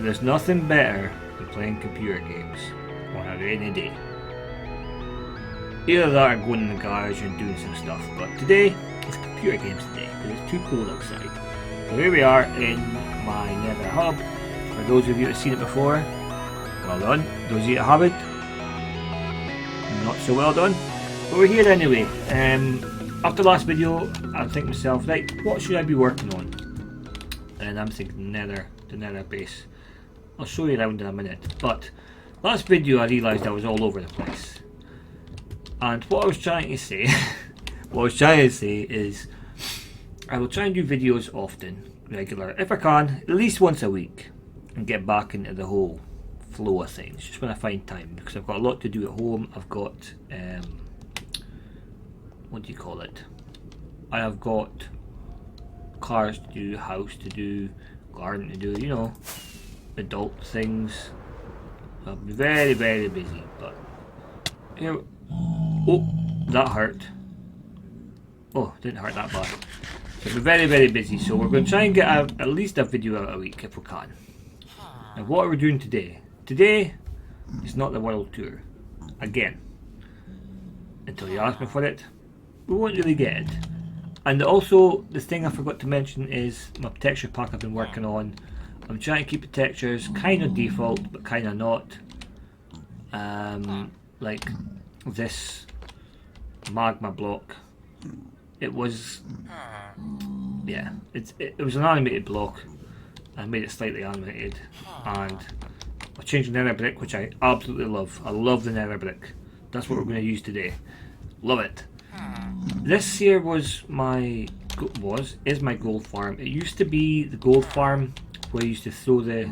there's nothing better than playing computer games on a rainy day. Either that or going in the garage and doing some stuff, but today, it's computer games today, because it's too cold outside. So here we are in my Nether Hub. For those of you that have seen it before, well done. Those of you that haven't, not so well done. But we're here anyway. After the last video, I think to myself, right, what should I be working on? And I'm thinking the nether base. I'll show you around in a minute. But last video I realised I was all over the place. And what I was trying to say, is I will try and do videos often, regular, if I can, at least once a week, and get back into the whole flow of things, just when I find time, because I've got a lot to do at home. I've got, what do you call it? I have got cars to do, house to do, garden to do, you know, adult things. So I'll be very, very busy, but here, oh, that hurt. Oh, didn't hurt that bad. So we're very, very busy, so we're going to try and get at least a video out a week if we can. Now what are we doing today? Today is not the world tour. Again. Until you ask me for it, we won't really get it. And also, the thing I forgot to mention is my texture pack I've been working on. I'm trying to keep the textures kind of default, but kind of not. Like this magma block. It was, yeah, it was an animated block. I made it slightly animated, and I changed the nether brick, which I absolutely love. I love the nether brick. That's what we're going to use today. Love it. This here is my gold farm. It used to be the gold farm where you used to throw they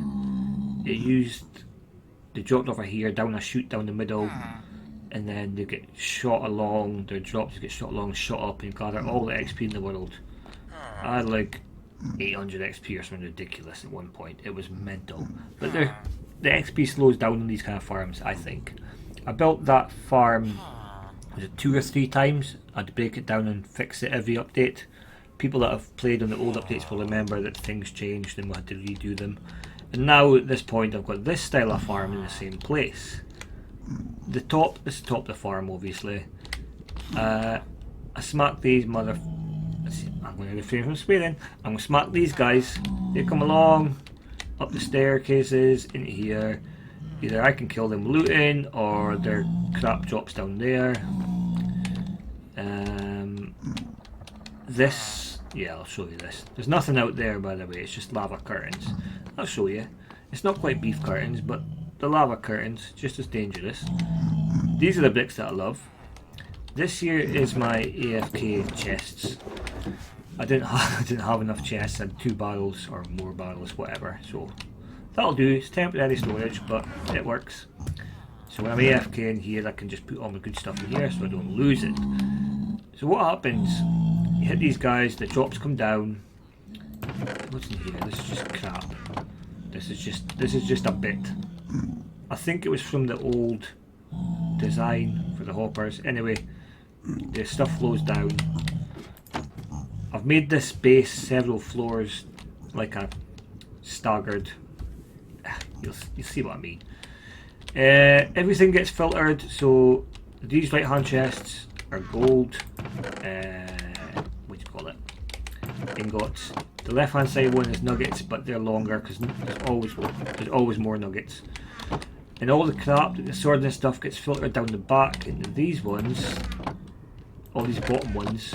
dropped over here down a chute down the middle, and then they get shot along, their drops get shot along, shot up, and gather all the XP in the world. I had like 800 XP or something ridiculous at one point. It was mental. But the XP slows down on these kind of farms, I think. I built that farm, was it 2 or 3 times? I had to break it down and fix it every update. People that have played on the old updates will remember that things changed and we had to redo them. And now at this point I've got this style of farm in the same place. This is the top of the farm, obviously. I smack these I'm going to refrain from swearing. I'm going to smack these guys. They come along up the staircases into here. Either I can kill them looting, or their crap drops down there. Yeah, I'll show you this. There's nothing out there, by the way. It's just lava curtains. I'll show you. It's not quite beef curtains, but the lava curtains, just as dangerous. These are the bricks that I love. This here is my AFK chests. I didn't have enough chests. I had 2 barrels or more barrels, whatever. So that'll do. It's temporary storage, but it works. So when I'm AFK in here, I can just put all my good stuff in here so I don't lose it. So what happens? You hit these guys, the drops come down. What's in here? This is just crap. This is just a bit. I think it was from the old design for the hoppers. Anyway, the stuff flows down. I've made this base several floors like a staggered. You'll see what I mean. Everything gets filtered, so these right hand chests are gold. What do you call it? Ingots. The left hand side one is nuggets, but they're longer because there's always more nuggets. And all the crap, the sword and stuff, gets filtered down the back into these ones. All these bottom ones.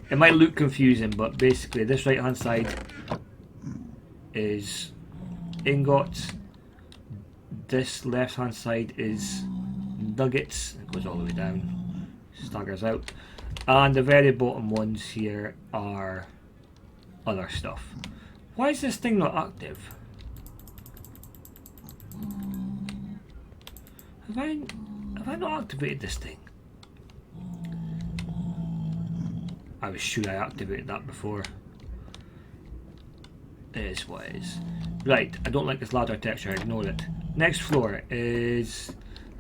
It might look confusing, but basically this right hand side is ingots. This left hand side is nuggets. It goes all the way down, staggers out. And the very bottom ones here are other stuff. Why is this thing not active? Have I not activated this thing? I was sure I activated that before. It is what it is. Right, I don't like this ladder texture, ignore it. Next floor is...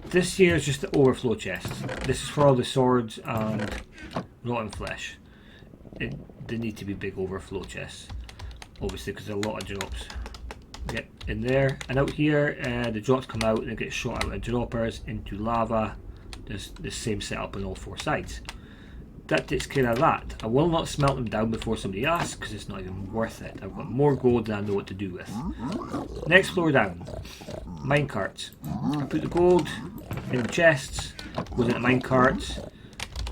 This here is just the overflow chest. This is for all the swords and rotten flesh. They need to be big overflow chests. Obviously, because there's a lot of drops. get in there, and out here the drops come out and they get shot out of droppers into lava. There's the same setup on all 4 sides. That takes care of that. I will not smelt them down before somebody asks because it's not even worth it. I've got more gold than I know what to do with. Next floor down, minecarts. I put the gold in the chests, goes into minecarts.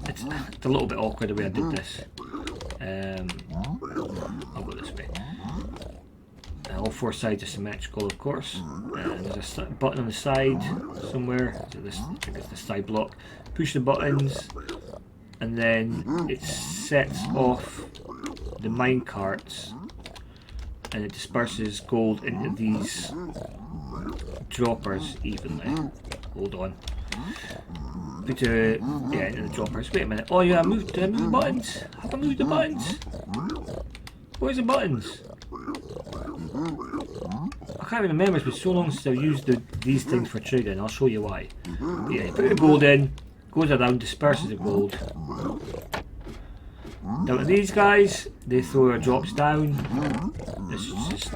It's a little bit awkward the way I did this. I'll go this way. All 4 sides are symmetrical, of course. And there's a button on the side somewhere. So this, I think it's the side block. Push the buttons, and then it sets off the mine carts, and it disperses gold into these droppers evenly. Hold on. Put it, yeah, into the droppers. Wait a minute. Oh yeah, did I move the buttons? Have I moved the buttons? Where's the buttons? I can't even remember, it's been so long since I've used these things for trading. I'll show you why. But yeah, you put the gold in, goes around, disperses the gold. Down to these guys, they throw their drops down. This is just,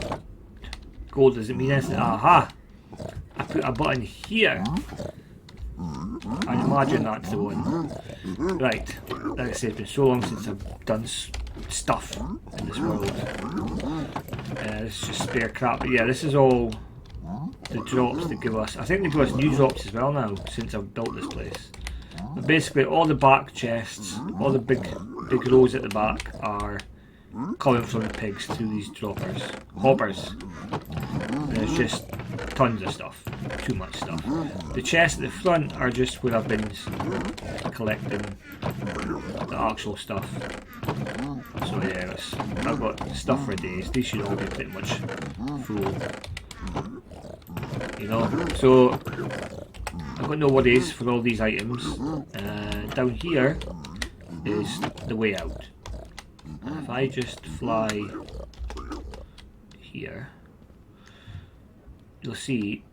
gold doesn't mean anything. Aha! I put a button here. I imagine that's the one. Right, like I said, it's been so long since I've done stuff in this world. This is just spare crap, but yeah, this is all the drops that give us. I think they give us new drops as well now since I've built this place. But basically, all the back chests, all the big rows at the back are coming from the pigs through these droppers, hoppers. And there's just tons of stuff, too much stuff. The chests at the front are just where I've been collecting the actual stuff. So yeah, I've got stuff for days. These should all be pretty much full, you know. So I've got no worries for all these items. Down here is the way out. And if I just fly here, you'll see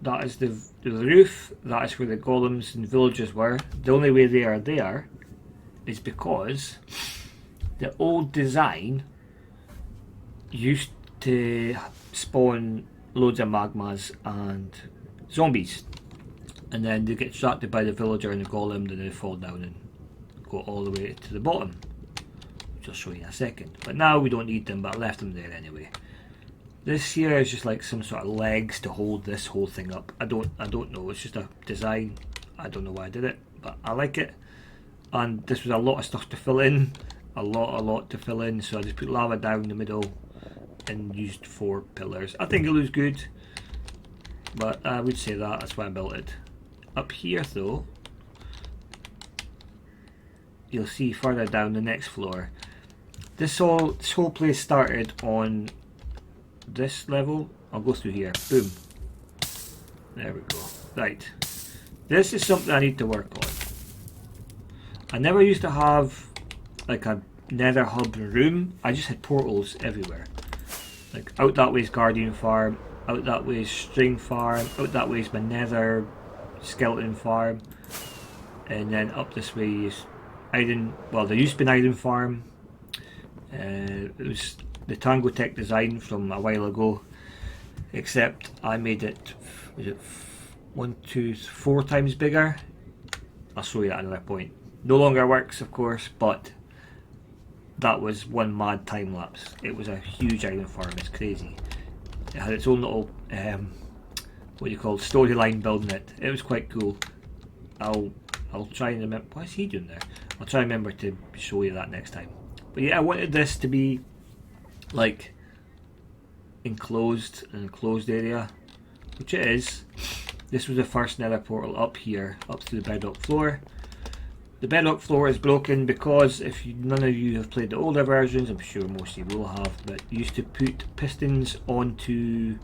that is the roof. That is where the golems and villagers were. The only way they are there is because the old design used to spawn loads of magmas and zombies, and then they get distracted by the villager and the golem, and they fall down and go all the way to the bottom, which I'll show you in a second. But now we don't need them, but I left them there anyway. This here is just like some sort of legs to hold this whole thing up. I don't know, it's just a design. I don't know why I did it, but I like it. And this was a lot of stuff to fill in, a lot to fill in, so I just put lava down the middle and used 4 pillars. I think it looks good, but I would say that's why I built it. Up here though, you'll see further down the next floor, this whole place started on this level. I'll go through here, boom, there we go. Right, this is something I need to work on. I never used to have like a Nether Hub room. I just had portals everywhere. Like out that way is Guardian Farm, out that way is String Farm, out that way is my Nether Skeleton Farm, and then up this way is Iron. Well, there used to be an Iron Farm. It was the Tango Tech design from a while ago, except I made it, was it 1, 2, 4 times bigger? I'll show you that at another point. No longer works, of course, but that was one mad time lapse. It was a huge iron farm, it's crazy. It had its own little, what you call storyline building it. It was quite cool. I'll try and remember, what is he doing there? I'll try and remember to show you that next time. But yeah, I wanted this to be like enclosed, an enclosed area, which it is. This was the first nether portal up here, up to the bedrock floor. The bedrock floor is broken because if none of you have played the older versions, I'm sure most of you will have, but you used to put signs onto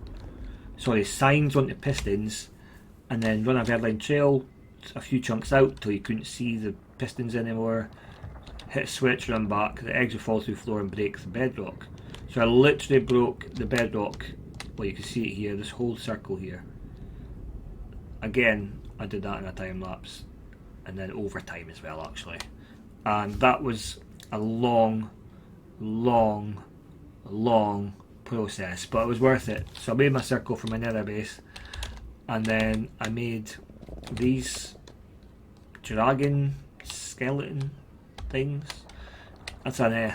pistons and then run a redline trail a few chunks out till you couldn't see the pistons anymore, hit a switch, run back, the eggs would fall through the floor and break the bedrock. So I literally broke the bedrock, well you can see it here, this whole circle here. Again, I did that in a time lapse. And then overtime as well actually, and that was a long process, but it was worth it. So I made my circle for my nether base, and then I made these dragon skeleton things. That's an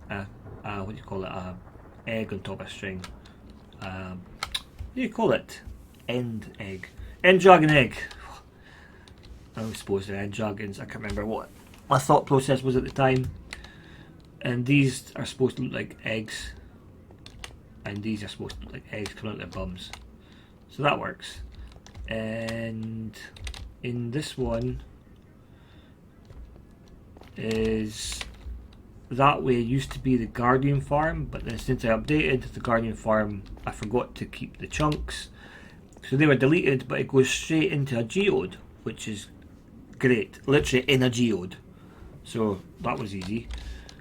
what do you call it? A egg on top of a string. What do you call it? End egg. End dragon egg. I suppose they're end dragons. I can't remember what my thought process was at the time. And these are supposed to look like eggs, and these are supposed to look like eggs coming out their bums. So that works. And in this one is that way it used to be the Guardian farm, but then since I updated the Guardian farm, I forgot to keep the chunks, so they were deleted, but it goes straight into a geode, which is great, literally in a geode. So that was easy.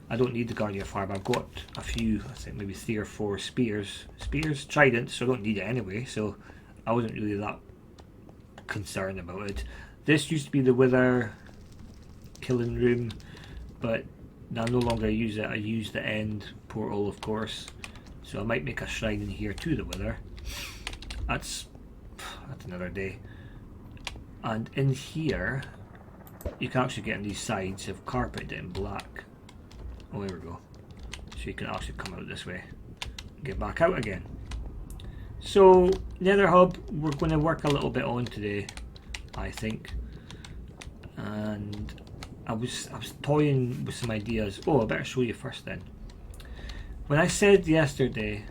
I don't need the Guardian farm. I've got a few, I think maybe 3 or 4 spears, tridents, so I don't need it anyway, so I wasn't really that concerned about it. This used to be the wither killing room, but I no longer use it. I use the end portal, of course, so I might make a shrine in here to the wither. That's another day. And in here you can actually get on these sides. I've carpeted it in black. Oh, here we go. So you can actually come out this way and get back out again. So Nether Hub we're going to work a little bit on today, I think. And I was toying with some ideas. Oh, I better show you first then. When I said yesterday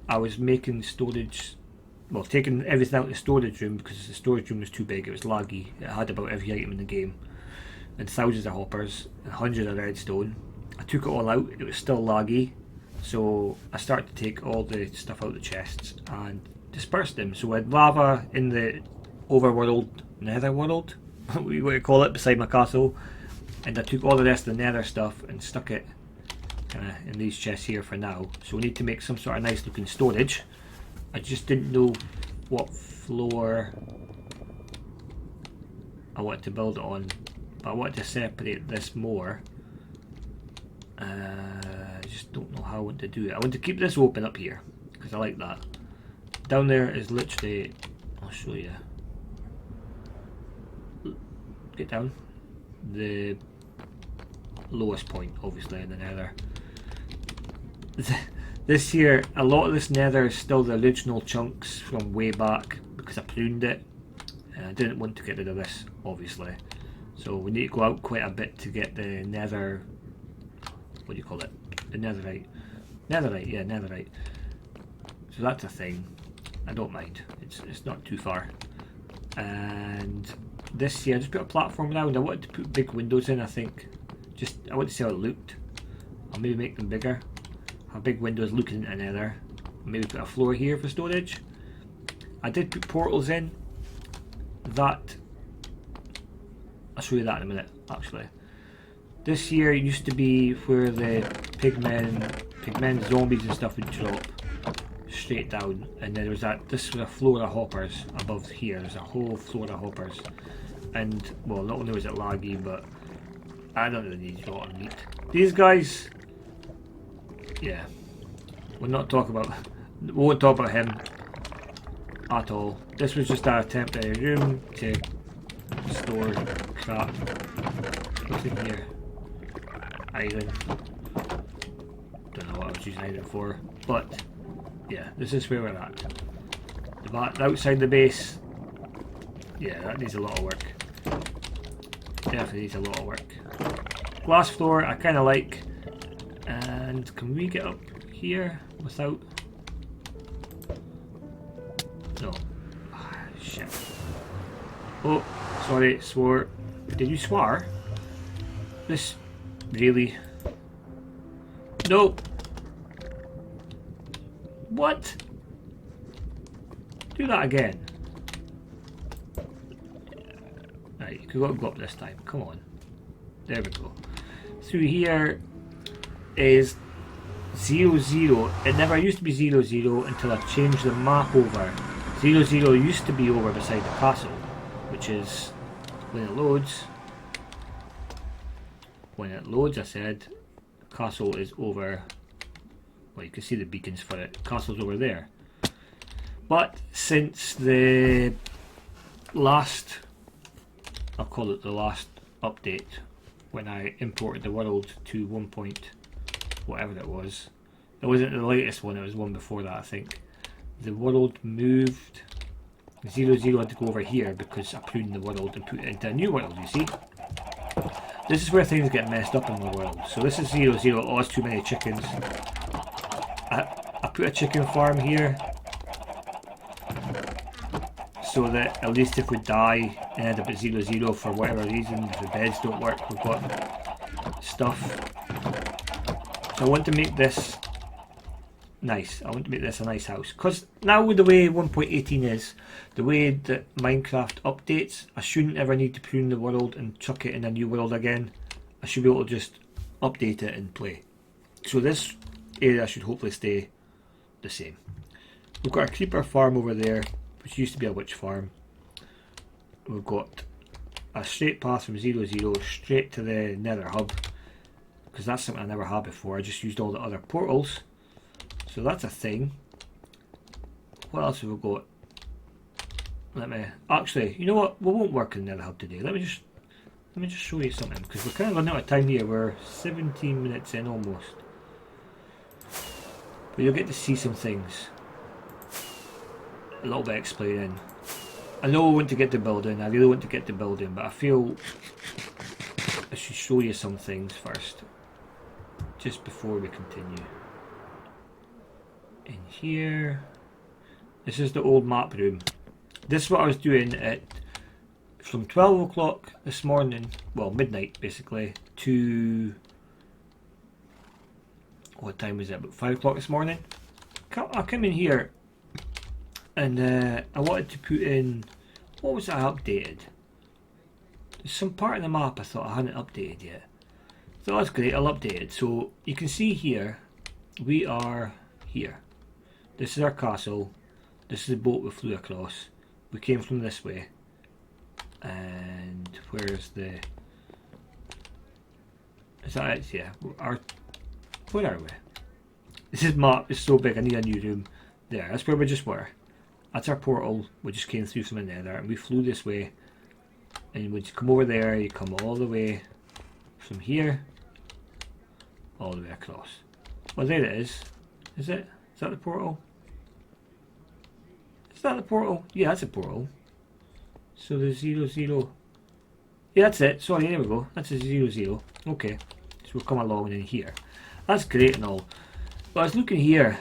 I was making storage, well, taking everything out of the storage room because the storage room was too big, it was laggy, it had about every item in the game, and thousands of hoppers, and hundreds of redstone. I took it all out, it was still laggy, so I started to take all the stuff out of the chests and disperse them. So I had lava in the overworld, netherworld, what you want to call it, beside my castle, and I took all the rest of the nether stuff and stuck it in these chests here for now. So we need to make some sort of nice looking storage. I just didn't know what floor I wanted to build it on, but I wanted to separate this more. I just don't know how I want to do it. I want to keep this open up here because I like that. Down there is literally, I'll show you. Get down. The lowest point, obviously, in the nether. This here, a lot of this nether is still the original chunks from way back because I pruned it. I didn't want to get rid of this, obviously. So we need to go out quite a bit to get the nether, what do you call it? The netherite. Netherite, yeah, netherite. So that's a thing. I don't mind. It's not too far. And this here, I just put a platform around. I wanted to put big windows in, I think. I want to see how it looked. I'll maybe make them bigger. Have big windows looking into nether. Maybe put a floor here for storage. I did put portals in. That, I'll show you that in a minute, actually. This here used to be where the pigmen zombies and stuff would drop straight down, and then there was this was a floor of hoppers above here. There's a whole floor of hoppers, and well, not only was it laggy, but I don't really need a lot of meat. These guys, yeah, we won't talk about him at all. This was just a temporary room to store crap. What's in here? Iron. Don't know what I was using iron for, but yeah, this is where we're at. The outside the base, yeah, that needs a lot of work. Definitely needs a lot of work. Glass floor, I kind of like. And can we get up here without? No. Ah, shit. Oh, sorry, swore. Did you swear? This really? No. What? Do that again. Right, you can go up this time. Come on. There we go. Through here is 0, 0. It never used to be 0, 0 until I changed the map over. 0, 0 used to be over beside the castle, which is when it loads. When it loads, I said, castle is over well, you can see the beacons for it. Castle's over there. But since the last, I'll call it the last update, when I imported the world to 1 point whatever it wasn't the latest one, it was one before that I think. The world moved, 0 had to go over here because I pruned the world and put it into a new world, you see. This is where things get messed up in the world. So this is 0, oh it's too many chickens. I put a chicken farm here so that at least if we die and end up at 0 for whatever reason, if the beds don't work, we've got stuff. So I want to make this nice. I want to make this a nice house. Because now with the way 1.18 is, the way that Minecraft updates, I shouldn't ever need to prune the world and chuck it in a new world again. I should be able to just update it and play. So this area should hopefully stay the same. We've got a creeper farm over there, which used to be a witch farm. We've got a straight path from 0 straight to the Nether Hub, because that's something I never had before. I just used all the other portals. So that's a thing. What else have we got? Actually, you know what? We won't work in the Nether Hub today. Let me just show you something, because we're kind of running out of time here. We're 17 minutes in almost. But you'll get to see some things. A little bit explaining. I know I want to get to building. I really want to get to building, but I feel I should show you some things first, just before we continue. In here, this is the old map room. This is what I was doing from 12 o'clock this morning, well midnight basically, to what time was it, about 5 o'clock this morning. I came in here and I wanted to put in, what was it I updated? There's some part of the map I thought I hadn't updated yet. So that's great, I'll update it. So you can see here, we are here. This is our castle. This is the boat we flew across. We came from this way. And where's the... Is that it? Yeah. Where are we? This map is so big I need a new room. There, that's where we just were. That's our portal. We just came through from the Nether and we flew this way. And when you come over there, you come all the way from here, all the way across. Well, there it is. Is it? Is that the portal? Is that the portal? Yeah, that's a portal. So the 0. Yeah, that's it. Sorry, there we go. That's a 0. Okay. So we'll come along in here. That's great and all. But I was looking here,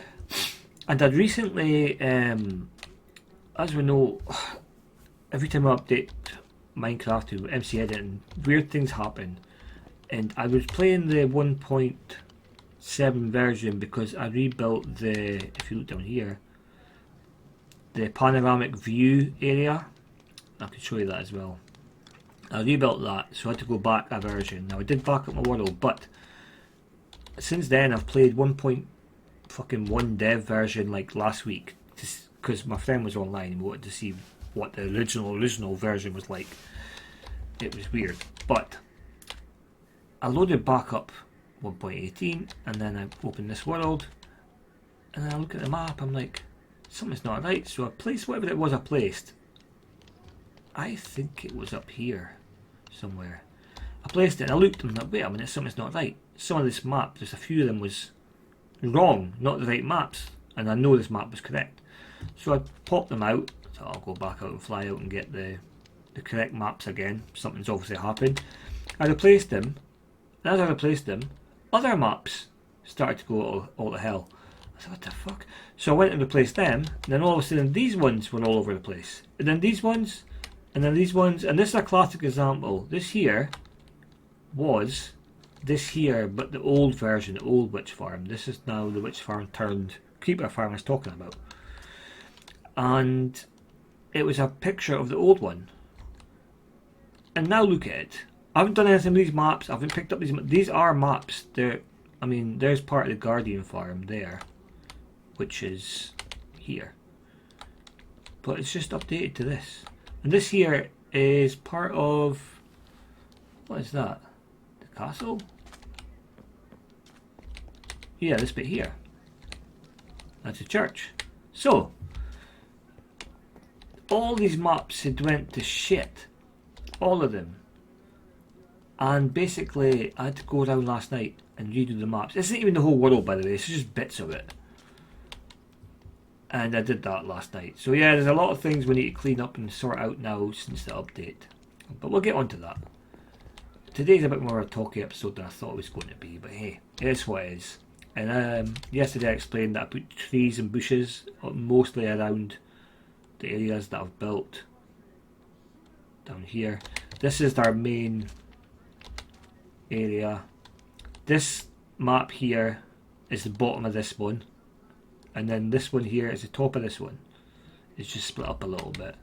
and I'd recently, as we know, every time I update Minecraft to MC editing, weird things happen. And I was playing the 1.7 version because I rebuilt the, if you look down here, the panoramic view area. I can show you that as well. I rebuilt that, so I had to go back a version. Now I did back up my world, but since then I've played 1.1 dev version like last week, because my friend was online and wanted to see what the original version was like. It was weird, but I loaded back up 1.18 and then I opened this world and then I look at the map, I'm like, something's not right. So I placed whatever it was I placed. I think it was up here somewhere. I placed it and I looked and I'm like, wait a minute, something's not right. Some of this map, there's a few of them was wrong, not the right maps, and I know this map was correct. So I popped them out, so I'll go back out and fly out and get the correct maps again. Something's obviously happened. I replaced them, and as I replaced them, other maps started to go all to hell. I said, what the fuck? So I went and replaced them, and then all of a sudden these ones were all over the place. And then these ones, and then these ones, and this is a classic example. This here was this here, but the old version, the old witch farm. This is now the witch farm turned creeper farm I was talking about. And it was a picture of the old one. And now look at it. I haven't done anything with these maps. I haven't picked up these are maps. They're, I mean, there's part of the Guardian farm there, which is here. But it's just updated to this. And this here is part of, what is that? The castle? Yeah, this bit here. That's a church. So, all these maps had went to shit. All of them. And basically, I had to go down last night and redo the maps. This isn't even the whole world, by the way. It's just bits of it. And I did that last night. So yeah, there's a lot of things we need to clean up and sort out now since the update. But we'll get on to that. Today's a bit more of a talky episode than I thought it was going to be. But hey, it is what it is. And yesterday I explained that I put trees and bushes mostly around the areas that I've built. Down here. This is our main area. This map here is the bottom of this one, and then this one here is the top of this one. It's just split up a little bit.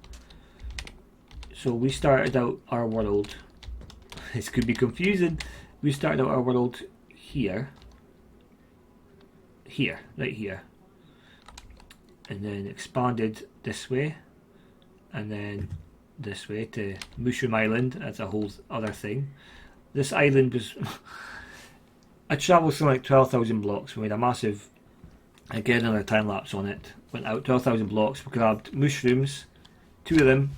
So we started out our world, this could be confusing, we started out our world here, right here, and then expanded this way, and then this way to Mushroom Island. That's a whole other thing. This island was I travelled something like 12,000 blocks. We made a massive, again another time lapse on it, went out 12,000 blocks, we grabbed mushrooms, 2 of them,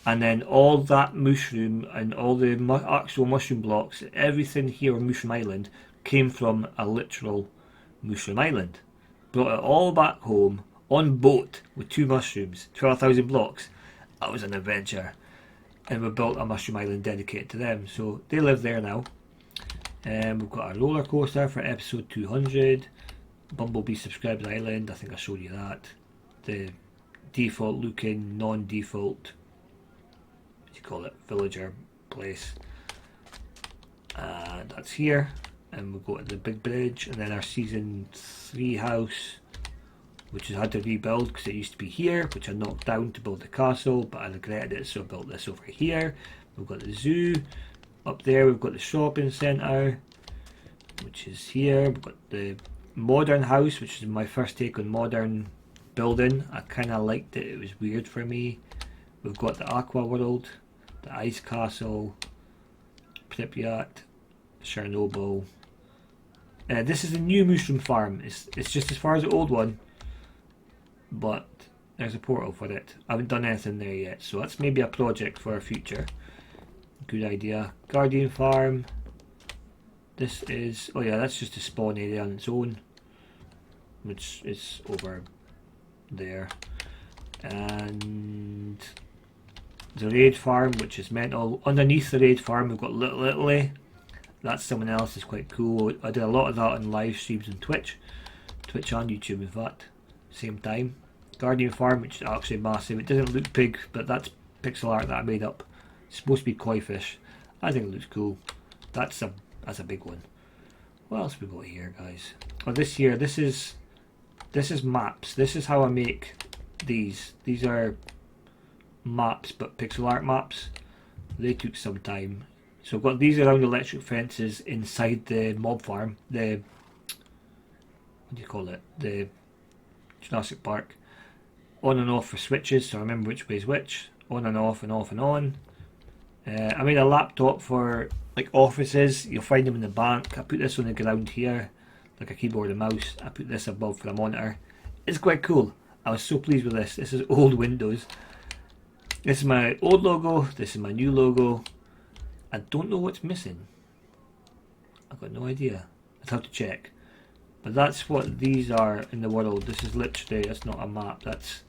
and then all that mushroom and all the actual mushroom blocks, everything here on Mushroom Island came from a literal Mushroom Island. Brought it all back home on boat with 2 mushrooms, 12,000 blocks. That was an adventure. And we built a Mushroom Island dedicated to them. So they live there now. We've got a roller coaster for episode 200. Bumblebee Subscribed Island, I think I showed you that. The default looking, non-default, what do you call it, villager place. That's here. And we'll go to the big bridge. And then our season 3 house, which I had to rebuild because it used to be here, which I knocked down to build the castle, but I regretted it, so I built this over here. We've got the zoo up there. We've got the shopping centre, which is here. We've got the modern house, which is my first take on modern building. I kind of liked it. It was weird for me. We've got the aqua world, the ice castle, Pripyat, Chernobyl. This is a new mushroom farm. It's just as far as the old one, but there's a portal for it. I haven't done anything there yet, so that's maybe a project for our future. Good idea. Guardian farm. This is, oh yeah, that's just a spawn area on its own, which is over there. And the raid farm, which is mental. Underneath the raid farm we've got Little Italy. That's someone else. Is quite cool. I did a lot of that on live streams on Twitch and YouTube in fact, same time. Guardian farm, which is actually massive. It doesn't look big, but that's pixel art that I made up. It's supposed to be koi fish. I think it looks cool. That's a big one. What else we got here, guys? Oh, this here. This is maps. This is how I make these. These are maps, but pixel art maps. They took some time. So I've got these around electric fences inside the mob farm. The, what do you call it? The Jurassic Park. On and off for switches, so I remember which way is which. On and off and off and on. I made a laptop for like offices. You'll find them in the bank. I put this on the ground here, like a keyboard and mouse. I put this above for a monitor. It's quite cool. I was so pleased with this. This is old Windows. This is my old logo. This is my new logo. I don't know what's missing. I've got no idea. I'd have to check. But that's what these are in the world. This is literally, that's not a map. That's,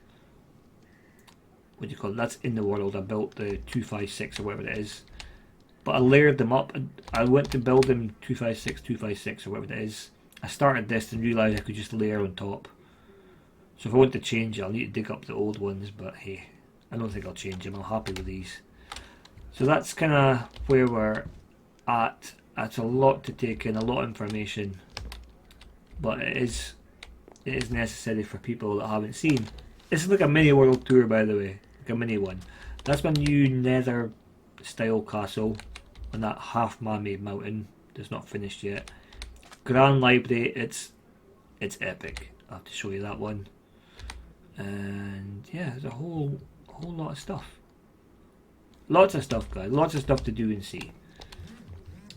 what do you call it? That's in the world. I built the 256 or whatever it is. But I layered them up. I went to build them 256 or whatever it is. I started this and realised I could just layer on top. So if I want to change it, I'll need to dig up the old ones. But hey, I don't think I'll change them. I'm happy with these. So that's kind of where we're at. That's a lot to take in, a lot of information. But it is necessary for people that haven't seen. This is like a mini world tour, by the way. Like a mini one. That's my new Nether style castle on that half man-made mountain. It's not finished yet. Grand Library, it's epic. I'll have to show you that one. And yeah, there's a whole lot of stuff. Lots of stuff, guys. Lots of stuff to do and see.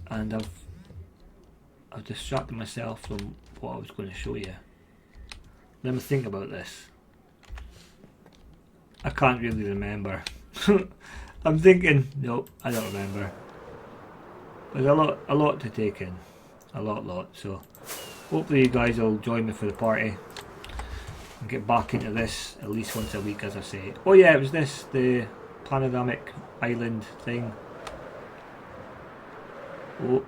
And I've distracted myself from what I was going to show you. Let me think about this. I can't really remember. I'm thinking, nope, I don't remember. There's a lot to take in. A lot. So hopefully you guys will join me for the party. And get back into this at least once a week, as I say. Oh yeah, it was this, the panoramic island thing. Oh.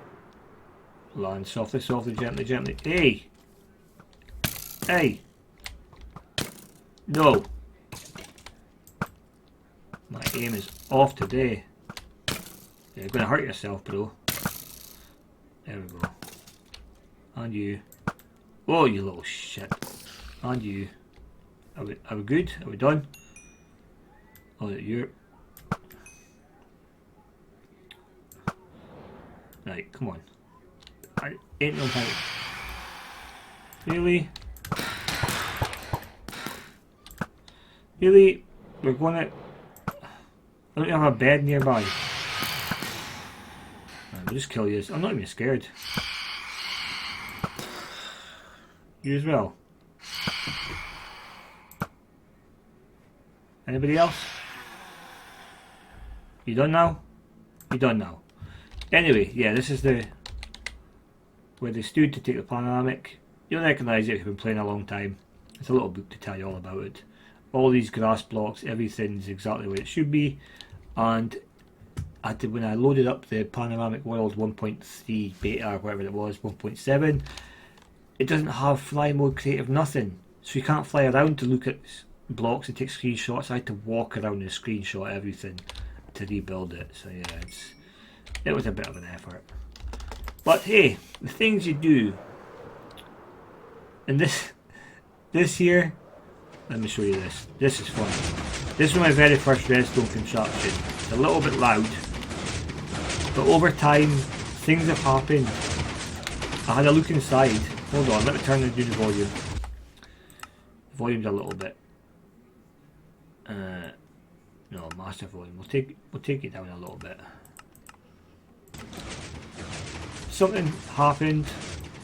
Land softly, gently. Hey! Hey! No! My aim is off today. Yeah, you're gonna hurt yourself, bro. There we go. And you. Oh, you little shit. And you. Are we good? Are we done? Oh, you're... Right, come on. I ain't no time. Really? Really? We're gonna... I don't have a bed nearby. I'll just kill you. I'm not even scared. You as well. Anybody else? You done now? You done now. Anyway, yeah, this is the where they stood to take the panoramic. You'll recognise it if you've been playing a long time. It's a little book to tell you all about it. All these grass blocks, everything's exactly where it should be. And when I loaded up the Panoramic World 1.3 beta, or whatever it was, 1.7, it doesn't have fly mode creative, nothing. So you can't fly around to look at blocks and take screenshots. I had to walk around and screenshot everything to rebuild it. So yeah, it was a bit of an effort. But hey, the things you do, and this here, let me show you this. This is fun. This was my very first redstone construction. It's a little bit loud, but over time, things have happened. I had a look inside. Hold on, let me turn down the volume. The volume's a little bit. No, master volume. We'll take it down a little bit. Something happened.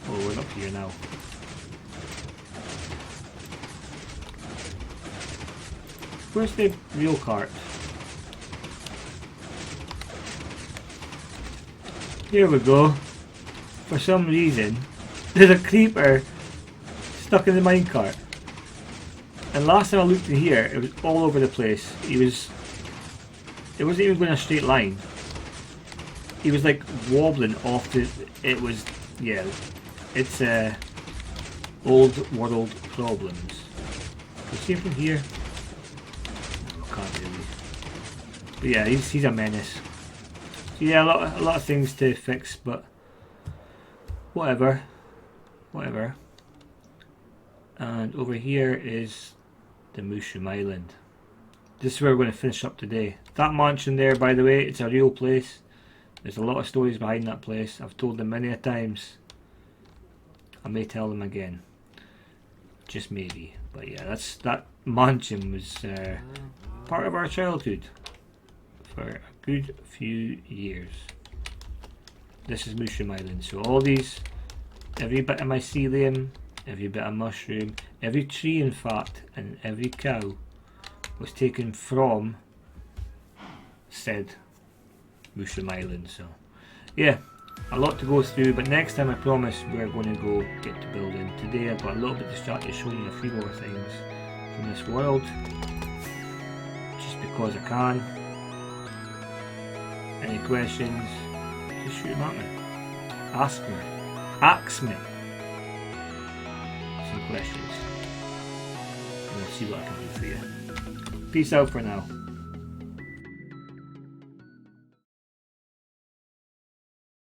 Oh, we're up here now. Where's the real cart? Here we go. For some reason, there's a creeper stuck in the minecart. And last time I looked in here, it was all over the place. It wasn't even going a straight line. He was like wobbling off the... It was... Yeah. It's old world problems. Can you see him from here? No, can't really. But yeah, he's a menace. So yeah, a lot of things to fix, but... Whatever. And over here is the Mushroom Island. This is where we're going to finish up today. That mansion there, by the way, it's a real place. There's a lot of stories behind that place. I've told them many a times. I may tell them again. Just maybe. But yeah, that mansion was part of our childhood for a good few years. This is Mushroom Island. So all these, every bit of mycelium, every bit of mushroom, every tree in fact, and every cow was taken from said Mushroom Island. So yeah, a lot to go through, but next time I promise we're going to go get to building. Today I got a little bit distracted showing you a few more things from this world, just because I can. Any questions, just shoot them at me. Ask me some questions and we'll see what I can do for you. Peace out for now.